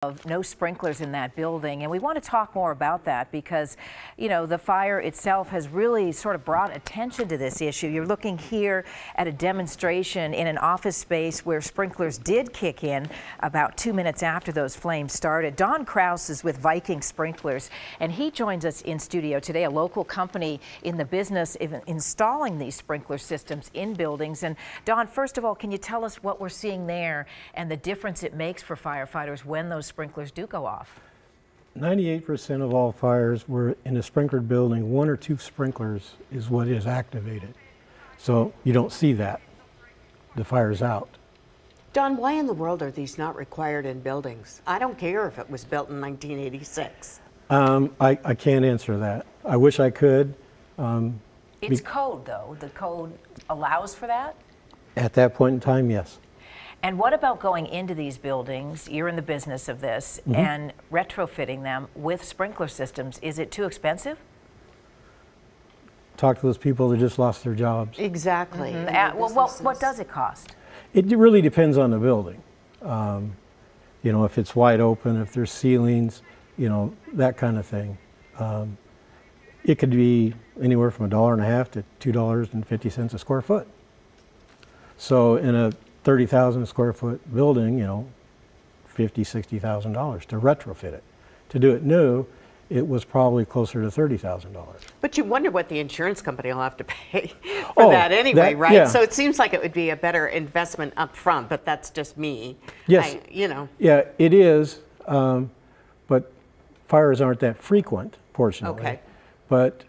Of no sprinklers in that building, and we want to talk more about that because, you know, the fire itself has really sort of brought attention to this issue. You're looking here at a demonstration in an office space where sprinklers did kick in about 2 minutes after those flames started. Don Kraus is with Viking Sprinklers, and he joins us in studio today, a local company in the business of installing these sprinkler systems in buildings. And Don, first of all, can you tell us what we're seeing there and the difference it makes for firefighters when those sprinklers do go off? 98% of all fires were in a sprinklered building. 1 or 2 sprinklers is what is activated. So you don't see that. The fire's out. Don, why in the world are these not required in buildings? I don't care if it was built in 1986. I can't answer that. I wish I could. It's code, though. The code allows for that? At that point in time, yes. And what about going into these buildings, you're in the business of this, and retrofitting them with sprinkler systems? Is it too expensive? Talk to those people that just lost their jobs. Exactly. Well, what does it cost? It really depends on the building. You know, if it's wide open, if there's ceilings, you know, that kind of thing. It could be anywhere from $1.50 to $2.50 a square foot. So in a 30,000 square foot building, you know, $50,000, $60,000 to retrofit it. To do it new, it was probably closer to $30,000. But you wonder what the insurance company will have to pay for that anyway, right? Yeah. So it seems like it would be a better investment up front, but that's just me. Yes. You know. Yeah, it is, but fires aren't that frequent, fortunately. Okay. But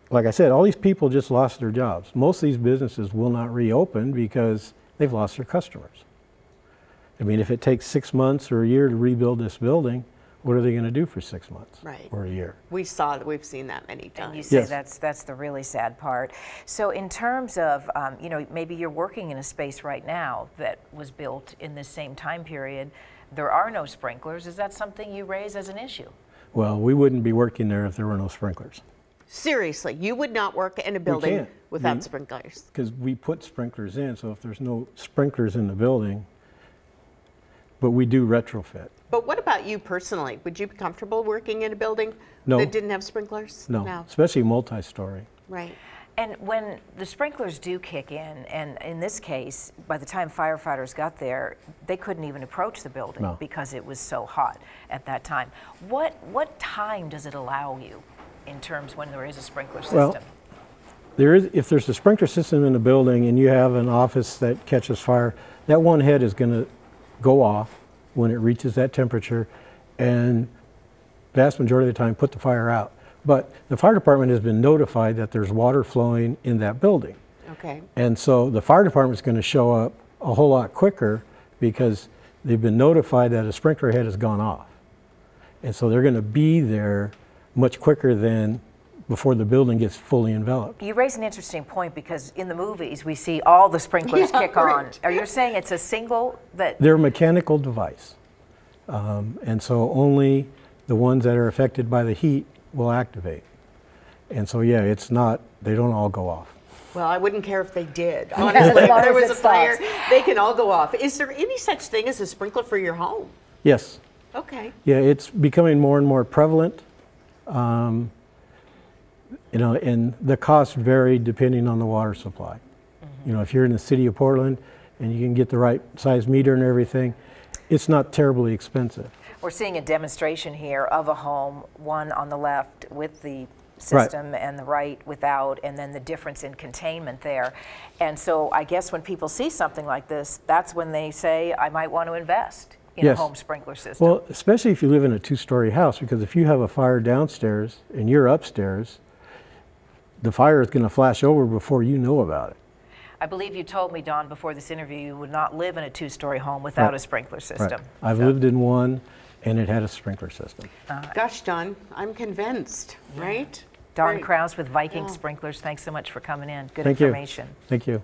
like I said, all these people just lost their jobs. Most of these businesses will not reopen because they've lost their customers. I mean, if it takes 6 months or a year to rebuild this building, what are they going to do for 6 months or a year? We've seen that many times. And you say Yes. that's the really sad part. So in terms of, you know, maybe you're working in a space right now that was built in this same time period. There are no sprinklers. Is that something you raise as an issue? Well, we wouldn't be working there if there were no sprinklers. Seriously, you would not work in a building without sprinklers? Because we put sprinklers in, so if there's no sprinklers in the building, but we do retrofit. But what about you personally? Would you be comfortable working in a building that didn't have sprinklers? No, especially multi-story. Right. And when the sprinklers do kick in, and in this case, by the time firefighters got there, they couldn't even approach the building because it was so hot at that time. What time does it allow you in terms when there is a sprinkler system? Well, if there's a sprinkler system in the building and you have an office that catches fire, that one head is going to go off when it reaches that temperature, and vast majority of the time put the fire out. But the fire department has been notified that there's water flowing in that building. Okay. And so the fire department's going to show up a whole lot quicker because they've been notified that a sprinkler head has gone off. And so they're going to be there much quicker than before the building gets fully enveloped. You raise an interesting point because in the movies we see all the sprinklers kick on. Are you saying it's a single that... They're a mechanical device. And so only the ones that are affected by the heat will activate. And so yeah, it's not, they don't all go off. Well, I wouldn't care if they did. Honestly, if there was a fire, they can all go off. Is there any such thing as a sprinkler for your home? Yes. Okay. Yeah, it's becoming more and more prevalent. You know, and the costs vary depending on the water supply. You know, if you're in the city of Portland and you can get the right size meter and everything, it's not terribly expensive. We're seeing a demonstration here of a home, one on the left with the system and the right without, and then the difference in containment there. And so I guess when people see something like this, that's when they say, I might want to invest in a home sprinkler system. Well, especially if you live in a 2-story house, because if you have a fire downstairs and you're upstairs, the fire is going to flash over before you know about it. I believe you told me, Don, before this interview, you would not live in a 2-story home without a sprinkler system. I've lived in one, and it had a sprinkler system. Gosh, Don, I'm convinced, right? Don Kraus with Viking Sprinklers, thanks so much for coming in. Good Thank information. You. Thank you.